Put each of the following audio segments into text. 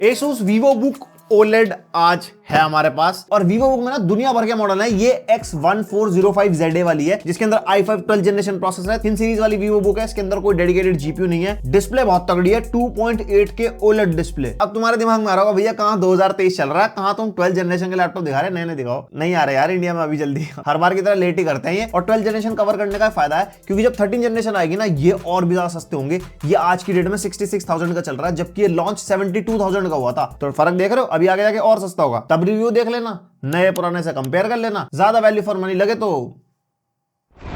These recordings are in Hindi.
Asus VivoBook OLED आज है हमारे पास। और VivoBook में ना दुनिया भर के मॉडल है। ये X1405ZA वाली है जिसके अंदर i5 12th जनरेशन प्रोसेसर है। थिन सीरीज वाली VivoBook है, इसके अंदर कोई डेडिकेटेड जीपीयू नहीं है। डिस्प्ले बहुत तगड़ी है, 2.8K OLED डिस्प्ले। अब तुम्हारे दिमाग में आ रहा होगा भैया कहां 2023 चल रहा है, कहां तुम 12th जनरेशन के लैपटॉप दिखा रहे, नए दिखाओ। नहीं आ रहे यार इंडिया में अभी जल्दी, हर बार की तरह लेट ही करते हैं ये। और 12th जनरेशन कवर करने का फायदा है क्योंकि जब 13th जनरेशन आएगी ना ये और भी ज्यादा सस्ते होंगे। ये आज की डेट में 66,000 का चल रहा है जबकि ये लॉन्च 72,000 का हुआ था। तो फर्क देख रहे हो, अभी आगे जाके और सस्ता होगा। तब रिव्यू देख लेना, नए पुराने से कंपेयर कर लेना, ज्यादा वैल्यू फॉर मनी लगे तो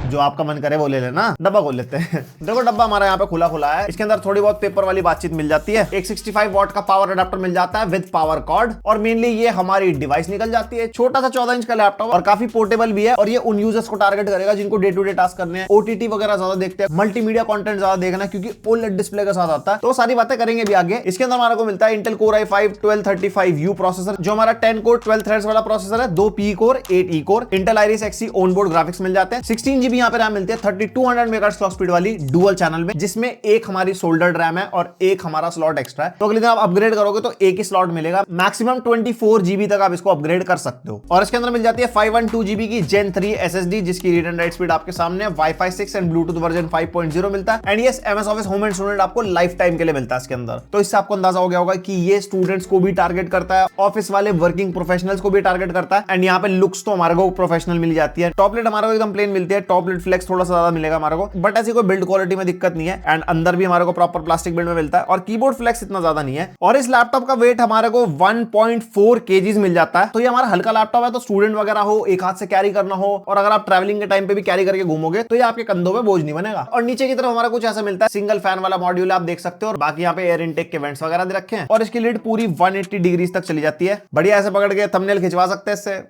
जो आपका मन करे वो ले लेना। डब्बा खोल लेते हैं। देखो डब्बा हमारा यहाँ पे खुला है। इसके अंदर थोड़ी बहुत पेपर वाली बातचीत मिल जाती है। एक 65 वॉट का पावर अडेप्टर मिल जाता है विद पावर कॉर्ड। और मेनली ये हमारी डिवाइस निकल जाती है। छोटा सा 14 इंच का लैपटॉप और काफी पोर्टेबल भी है। और ये उन यूजर्स को टारगेट करेगा जिनको डे टू डे टास्क करने हैं, ओटीटी वगैरह ज्यादा देखते हैं, मल्टीमीडिया कंटेंट ज्यादा देखना है क्योंकि OLED डिस्प्ले के साथ आता है। तो सारी बातें करेंगे भी आगे। इसके अंदर हमारे को मिलता है Intel Core i5 1235U processor, जो हमारा 10 कोर 12 थ्रेड्स वाला प्रोसेसर है। 2 P core 8 E core, Intel Iris Xe onboard graphics मिल जाते हैं। 16 GB यहाँ पे रैम मिलती है 3200 मेगाहर्ट्ज क्लॉक स्पीड वाली डुअल चैनल में, जिसमें एक हमारी सोल्डर्ड रैम है और एक हमारा स्लॉट एक्स्ट्रा है। तो अगले दिन आप अपग्रेड करोगे तो एक ही स्लॉट मिलेगा। मैक्सिमम 24 GB तक आप इसको अपग्रेड कर सकते हो। और इसके अंदर मिल जाती है 512 GB की Gen 3 SSD जिसकी रीड एंड राइट स्पीड आपके सामने है। Wi-Fi 6 एंड ब्लूटूथ वर्जन 5.0 मिलता है। And yes MS office home and student आपको लाइफ टाइम के लिए मिलता है इसके अंदर। तो इससे आपको अंदाजा हो गया होगा कि ये स्टूडेंट्स को भी टारगेट करता है, ऑफिस वाले वर्किंग प्रोफेशनल्स को भी टारगेट करता है। एंड यहाँ पे लुक्स तो हमारे को प्रोफेशनल मिल जाती है। टॉपलेट हमारे को एकदम प्लेन मिलती है। टॉपलेट फ्लेक्स थोड़ा सा ज्यादा मिलेगा हमारे को, बट ऐसी कोई बिल्ड क्वालिटी में दिक्कत नहीं है। एंड अंदर भी हमारे को प्रॉपर प्लास्टिक बिल्ड में मिलता है। और कीबोर्ड फ्लेक्स इतना ज्यादा नहीं है। और इस लैपटॉप का वेट हमारे को 1.4 kg मिल जाता है। तो ये हमारा हल्का लैपटॉप है। तो स्टूडेंट वगैरह हो, एक हाथ से कैरी करना हो, और अगर आप ट्रैवलिंग के टाइम पे भी कैरी करके घूमोगे तो ये आपके कंधों पे बोझ नहीं बनेगा। और नीचे की तरफ हमारा कुछ ऐसा मिलता है, सिंगल फैन वाला मॉड्यूल आप देख सकते हो। और बाकी यहाँ पे एयर इनटेक के वेंट्स वगैरह दे रखे हैं। और इसकी लीड पूरी 180 डिग्री तक चली जाती है। बढ़िया ऐसे पकड़ के थंबनेल खिंचवा सकते हैं इससे।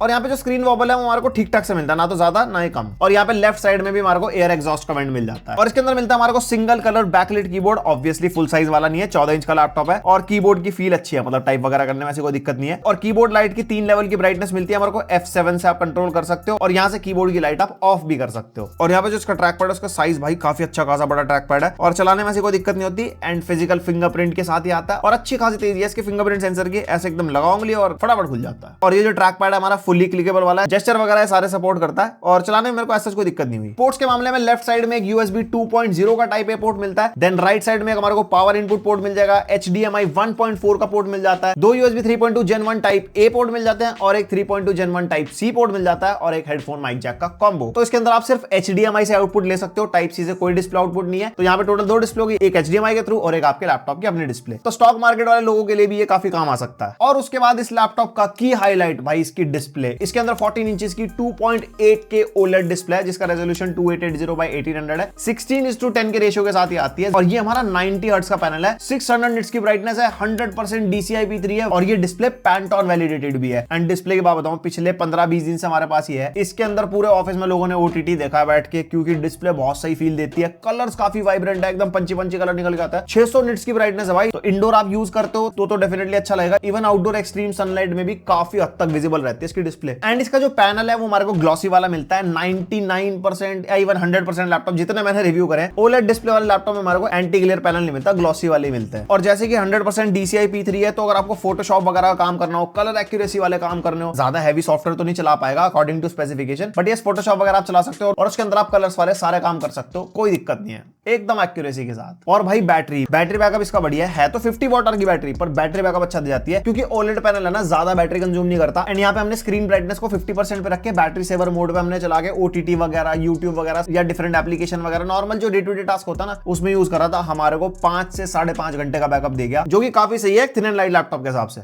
और यहाँ पे जो स्क्रीन वॉबल है वो हमारे को ठीक ठाक से मिलता है, ना तो ज्यादा ना ही कम। और यहाँ पे लेफ्ट साइड में भी हमारे को एयर एग्जॉस्ट का वेंट मिल जाता है। और इसके अंदर मिलता है हमारे को single colour backlit keyboard. Obviously full size वाला नहीं है, 14 इंच का लैपटॉप है। और कीबोर्ड की फील अच्छी है, मतलब टाइप वगैरह करने में ऐसी कोई दिक्कत नहीं है। और कीबोर्ड लाइट की 3 लेवल की ब्राइटनेस मिलती है हमारे को। F7 से आप कंट्रोल कर सकते हो और यहाँ से कीबोर्ड की लाइट आप ऑफ भी कर सकते हो। और यहाँ पे जो इसका ट्रैक पैड है उसका साइज भाई काफी अच्छा खासा बड़ा ट्रैक पैड है और चलाने में ऐसी कोई दिक्कत नहीं होती। एंड फिजिकल फिंगरप्रिंट के साथ ही आता है और अच्छी खासी तेजी है इसके फिंगरप्रिंट सेंसर की। ऐसे एकदम लगाओगे और फटाफट खुल जाता है। और ये जो ट्रैक पैड है हमारा फुली क्लिकेबल वाला, जेस्चर वगैरह सारे सपोर्ट करता है और चलाने में मेरे को ऐसा कोई दिक्कत नहीं हुई। पोर्ट्स के मामले में लेफ्ट साइड में एक USB 2.0 का टाइप A पोर्ट मिलता है। देन राइट साइड में हमारे को पावर इनपुट पोर्ट मिल जाएगा। HDMI 1.4 का पोर्ट मिल जाता है। 2 USB 3.2 Gen 1 type A port मिल जाते हैं और एक 3.2 Gen 1 टाइप C पोर्ट मिल जाता है और एक हेडफोन माइक जैक का कॉम्बो। तो इसके अंदर आप सिर्फ HDMI से आउटपुट ले सकते हो, टाइप C से कोई डिस्प्ले आउटपुट नहीं है। तो यहाँ पे टोटल 2 डिस्प्ले होगी, एक HDMI के थ्रू और एक आपके लैपटॉप की अपनी डिस्प्ले। तो स्टॉक मार्केट वाले लोगों के लिए भी ये काफी काम आ सकता है। और उसके बाद इस लैपटॉप का की हाईलाइट भाई इसकी डिस्प्ले। इसके अंदर 14 इंचेस की 2.8K OLED डिस्प्ले है जिसका रेजोल्यूशन 2880 by 1800 है। 16:10 के रेशियो के साथ ही आती है। और ये हमारा 90 हर्ट्ज का पैनल है, 600 निट्स की ब्राइटनेस है, 100% DCI-P3 है और ये डिस्प्ले पैंटॉन वैलिडेटेड भी है। एंड डिस्प्ले की बात बताऊं, पिछले 15-20 दिन से हमारे पास ही है। इसके अंदर पूरे ऑफिस में लोगों ने OTT देखा है बैठ के क्योंकि डिस्प्ले बहुत सही फील देती है। कलर्स काफी वाइब्रेंट है, एकदम पंची कलर निकल के आता है। 600 निट्स की ब्राइटनेस है भाई। तो इंडोर आप यूज करते हो तो डेफिनेटली अच्छा लगेगा। इवन आउटडोर एक्सट्रीम सनलाइट में भी काफी हद तक विजिबल रहती है इसकी डिस्प्ले। एंड इसका जो पैनल है वो हमारे को ग्लॉसी वाला मिलता है। 99% या इवन 100% लैपटॉप जितने मैंने रिव्यू करे OLED डिस्प्ले वाले लैपटॉप में हमारे को एंटी ग्लेयर पैनल नहीं मिलता, ग्लॉसी वाले मिलते हैं। और जैसे कि 100% DCI-P3 है तो अगर आपको फोटोशॉप वगैरह का काम करना हो, कलर एक्यूरेसी वाले काम करने हो, ज्यादा हैवी सॉफ्टवेयर तो नहीं चला पाएगा अकॉर्डिंग टू स्पेसिफिकेशन, बट ये फोटोशॉप वगैरह आप चला सकते हो और उसके अंदर आप कलर्स वाले सारे काम कर सकते हो, कोई दिक्कत नहीं है, एकदम एक्यूरेसी के साथ। और भाई बैटरी बैकअप इसका बढ़िया है। तो 50 वॉट की बैटरी पर बैटरी बैकअप अच्छा दी जाती है क्योंकि OLED पैनल है ना, ज्यादा बैटरी कंज्यूम नहीं करता। एंड यहाँ पे हमने स्क्रीन ब्राइटनेस को 50% पे रख के बैटरी सेवर मोड पे हमने चला के OTT वगैरह, YouTube वगैरह या डिफरेंट एप्लीकेशन वगैरह नॉर्मल जो डे टू डे टास्क होता है ना उसमें यूज करा था। हमारे को 5 से 5.5 घंटे का बैकअप दे गया जो कि काफी सही है थिन एंड लाइट लैपटॉप के हिसाब से।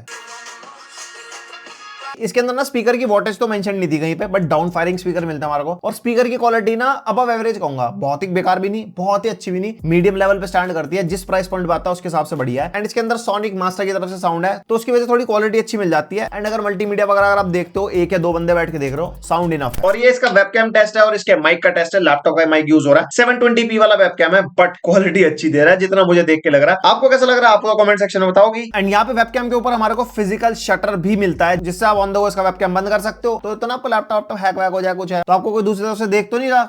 इसके अंदर ना स्पीकर की वोल्टेज तो मेंशन नहीं थी कहीं पे, बट डाउन फायरिंग स्पीकर मिलता है हमारे को। और स्पीकर की क्वालिटी ना अबव एवरेज कहूंगा, बहुत ही बेकार भी नहीं, बहुत ही अच्छी भी नहीं, मीडियम लेवल पे स्टैंड करती है। जिस प्राइस पॉइंट पे आता है उसके हिसाब से बढ़िया है। एंड इसके अंदर सोनिक मास्टर की तरफ से साउंड है तो उसकी वजह से थोड़ी क्वालिटी अच्छी मिल जाती है। एंड अगर मल्टीमीडिया वगैरह अगर आप देखते हो, 1 या 2 बंदे बैठ के देख रहे हो, साउंड इनफ है। और ये इसका वेबकैम टेस्ट है और इसके माइक का टेस्ट है। लैपटॉप का माइक यूज हो रहा है, 720p वाला वेबकैम है, बट क्वालिटी अच्छी दे रहा है जितना मुझे देख के लग रहा है। आपको कैसा लग रहा है आपको कमेंट सेक्शन में बताओगी। एंड यहाँ पे वेबकैम के ऊपर हमारे को फिजिकल शटर भी मिलता है जिससे आप ऑन द गो इसका वेबकैम बंद कर सकते हो। तो इतना आपको लैपटॉप हैक वैक हो जाए कुछ है तो आपको कोई दूसरी तरफ से देख तो नहीं रहा,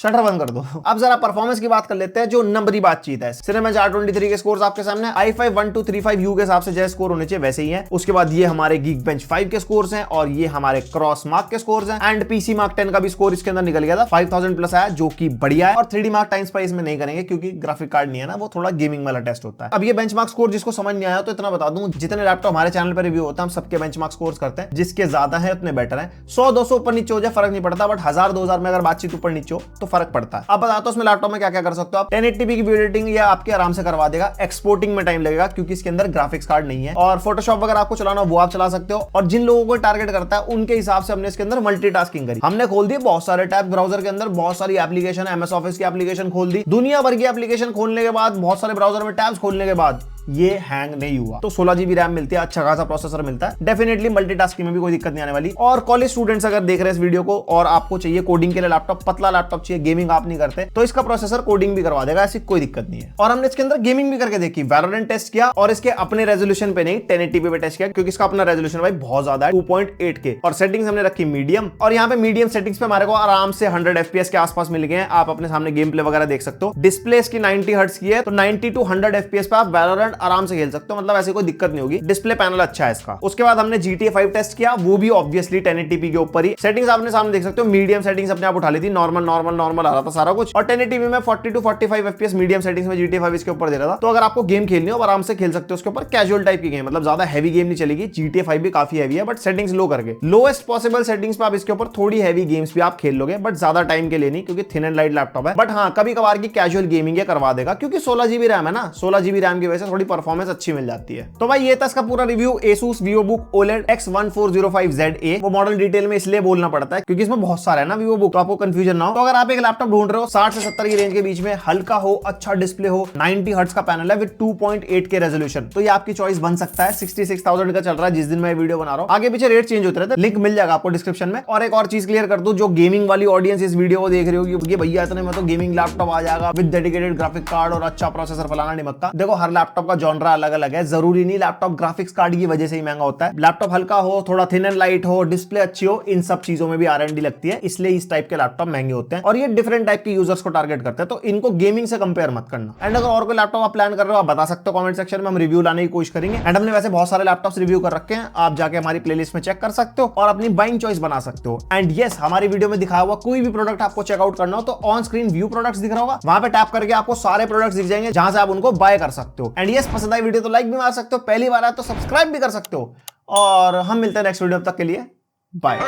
शटर बंद कर दो। अब जरा परफॉर्मेंस की बात कर लेते हैं, जो नंबरी बातचीत है। सिनेमेंस R23 के स्कोर्स आपके सामने, i5 1235U के हिसाब से जैसे स्कोर होने चाहिए वैसे ही है। उसके बाद ये हमारे Geekbench 5 के स्कोर्स हैं और ये हमारे क्रॉस मार्क के स्कोर्स हैं एंड PC Mark 10 का भी स्कोर इसके अंदर निकल गया था, 5000 प्लस आया, जो कि बढ़िया है। और 3D Mark टाइम स्पाइस में नहीं करेंगे क्योंकि ग्राफिक कार्ड नहीं है ना, वो थोड़ा गेमिंग वाला टेस्ट होता है। अब ये बेंचमार्क स्कोर जिसको समझ नहीं आया तो इतना बता दूं, जितने लैपटॉप हमारे चैनल पर रिव्यू होता है हम सबके बेंचमार्क स्कोर्स करते हैं, जिसके ज्यादा है उतने बेटर है। 100-200 ऊपर नीचे हो जाए फर्क नहीं पड़ता, बट 1000-2000 में अगर बातचीत ऊपर नीचे हो तो फर्क पड़ता है। अब बताता हूं इसमें लैपटॉप में क्या क्या कर सकते हो आप। 1080p की वीडियो एडिटिंग ये आपके आराम से करवा देगा, एक्सपोर्टिंग में टाइम लगेगा क्योंकि इसके अंदर ग्राफिक्स कार्ड नहीं है, और फोटोशॉप अगर आपको चलाना वो आप चला सकते हो। और जिन लोगों को टारगेट करता है उनके हिसाब से हमने इसके अंदर मल्टीटास्किंग करी, हमने खोल दिए बहुत सारे टैब ब्राउजर के अंदर, बहुत सारी एप्लीकेशन, MS ऑफिस की एप्लीकेशन खोल दी, दुनिया भर की एप्लीकेशन खोलने के बाद, बहुत सारे ब्राउजर में टैब्स खोलने के बाद ये हैंग नहीं हुआ। तो 16 GB रैम मिलती है, अच्छा खासा प्रोसेसर मिलता है, डेफिनेटली मल्टीटास्किंग में भी कोई दिक्कत नहीं आने वाली। और कॉलेज स्टूडेंट्स अगर देख रहे हैं इस वीडियो को और आपको चाहिए कोडिंग के लिए लैपटॉप, पतला लैपटॉप चाहिए, गेमिंग आप नहीं करते, तो इसका प्रोसेसर कोडिंग भी करवा देगा, ऐसी कोई दिक्कत नहीं है। और हमने इसके अंदर गेमिंग भी करके देखी, वैलोरेंट टेस्ट किया और इसके अपने रेजोल्यूशन पे नहीं 1080p पे टेस्ट किया क्योंकि इसका अपना रेजोल्यूशन भाई बहुत ज्यादा है 2.8K। और सेटिंग्स हमने रखी मीडियम, और यहाँ पे मीडियम सेटिंग्स पे हमारे को आराम से 100 FPS के आसपास मिल गए हैं। आप अपने सामने गेम प्ले वगैरह देख सकते हो। डिस्प्ले इसकी 90 हर्ट्ज की है, तो 90 to 100 FPS पे आप वैलोरेंट आराम से खेल सकते हो, मतलब ऐसी कोई दिक्कत नहीं होगी। डिस्प्ले पैनल अच्छा है इसका। उसके बाद हमने GTA 5 टेस्ट किया, वो भी ऑब्वियसली 1080p के ऊपर ही। सेटिंग्स आपने सामने देख सकते हो, मीडियम सेटिंग्स अपने आप उठा ली थी, नॉर्मल नॉर्मल नॉर्मल आ रहा था सारा कुछ, और 1080p में 40 to 45 FPS मीडियम सेटिंग्स में GTA 5 इसके ऊपर दे रहा था। तो अगर आपको गेम खेलनी हो आराम से खेल सकते हो उसके ऊपर, कैजुअल टाइप की गेम, मतलब ज्यादा हैवी गेम नहीं चलेगी। GTA 5 भी काफी हैवी है बट सेटिंग्स लो करके, लोएस्ट पॉसिबल सेटिंग्स पे आप इसके ऊपर थोड़ी हैवी गेम्स भी आप खेल लोगे, बट ज्यादा टाइम के लिए नहीं क्योंकि थिन एंड लाइट लैपटॉप है। बट हाँ, कभी कभार की कैजुअल गेमिंग ये करवा देगा क्योंकि 16 GB रैम है ना, 16 GB रैम की वजह से थोड़ी परफॉर्मेंस अच्छी मिल जाती है। तो भाई ये था इसका पूरा review Asus VivoBook OLED X1405ZA। वो मॉडल डिटेल में इसलिए बोलना पड़ता है क्योंकि इसमें बहुत सारे है ना VivoBook, तो आपको कंफ्यूजन ना हो। तो अगर आप एक लैपटॉप ढूंढ रहे हो 60 से 70 की रेंज के बीच में, हल्का हो, अच्छा डिस्प्ले हो, 90 हर्ट्ज का पैनल है विद 2.8K रेजोल्यूशन, तो ये आपकी चॉइस बन सकता है। 66,000 का चल रहा है जिस दिन मैं वीडियो बना रहा हूँ, आगे पीछे रेट चेंज होते रहते हैं, लिंक मिल जाएगा आपको डिस्क्रिप्शन में। और एक और चीज क्लियर कर दूं, जो गेमिंग वाली ऑडियंस इस वीडियो को देख रही होगी, ये भैया इतने में तो गेमिंग लैपटॉप आ जाएगा विद डेडिकेटेड ग्राफिक कार्ड और अच्छा प्रोसेसर, फलाना निमक्का। देखो हर लैपटॉप का जॉनरा अलग अलग है, जरूरी नहीं लैपटॉप ग्राफिक्स कार्ड की वजह से ही महंगा होता है। लैपटॉप हल्का हो, थोड़ा थिन एंड लाइट हो, डिस्प्ले अच्छी हो, इन सब चीजों में भी R&D लगती है, इसलिए इस टाइप के लैपटॉप महंगे होते हैं और ये डिफरेंट टाइप के यूजर्स को टारगेट करते हैं, तो इनको गेमिंग से कंपेयर मत करना। एंड अगर और कोई लैपटॉप आप प्लान कर रहे हो आप बता सकते हो कमेंट सेक्शन में, हम रिव्यू लाने की कोशिश करेंगे। एंड हमने वैसे बहुत सारे लैपटॉप्स रिव्यू कर रखे हैं, आप जाके हमारी प्लेलिस्ट में चेक कर सकते हो और अपनी बाइंग चॉइस बना सकते हो। एंड यस, हमारी वीडियो में दिखाया हुआ कोई भी प्रोडक्ट आपको चेकआउट करना हो तो ऑन स्क्रीन व्यू प्रोडक्ट्स दिख रहा होगा, वहां पे टैप करके आपको सारे प्रोडक्ट्स दिख जाएंगे जहां से आप उनको बाय कर सकते हो। एंड यस, पसंद आई वीडियो तो लाइक भी मार सकते हो, पहली बार आया तो सब्सक्राइब भी कर सकते हो, और हम मिलते हैं नेक्स्ट वीडियो तक के लिए बाय।